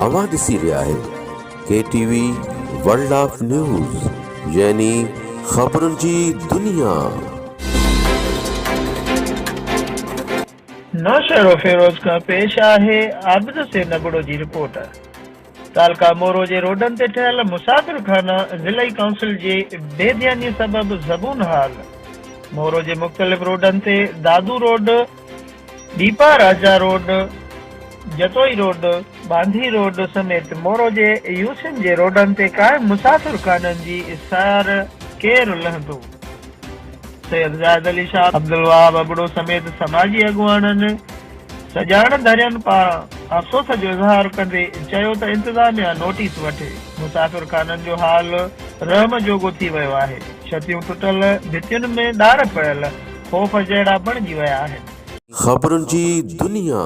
अवां ॾिसी रहिया आहियो KTV वर्ल्ड ऑफ न्यूज़ यानी ख़बरुनि जी दुनिया। नौशहरो फिरोज का पेश आहे आबिद से नगड़ो जी रिपोर्ट। तालका मोरो जे रोडन ते ठहल मुसाफिर खाना ज़िलعي क़ाउंसिल जे बेध्यानी सबब ज़बून हाल। मोरो जे मुख़्तलिफ़ रोडन ते दादू रोड, दीपा राजा रोड, जतोई रोड, बांधी रोड समेत मोरो जे यूसिन जे रोडन ते कायम मुसाफिर खाननि जी इसार केर लहंदो। सैयद ज़ाहिद अली शाह, अब्दुल वहाब अबड़ो समेत समाजी अॻुवाननि सजाण धरियनि पारां अफ़सोस जो इज़हार कंदे चयो त इंतज़ामिया नोटिस वठे। मुसाफिर खाननि जो हाल रहम जोॻो थी वियो आहे। छतियूं टुटल, भितियुनि में ॾार पियल, ख़ौफ़ जहिड़ा बणिजी विया आहिनि। ख़बरुनि जी दुनिया।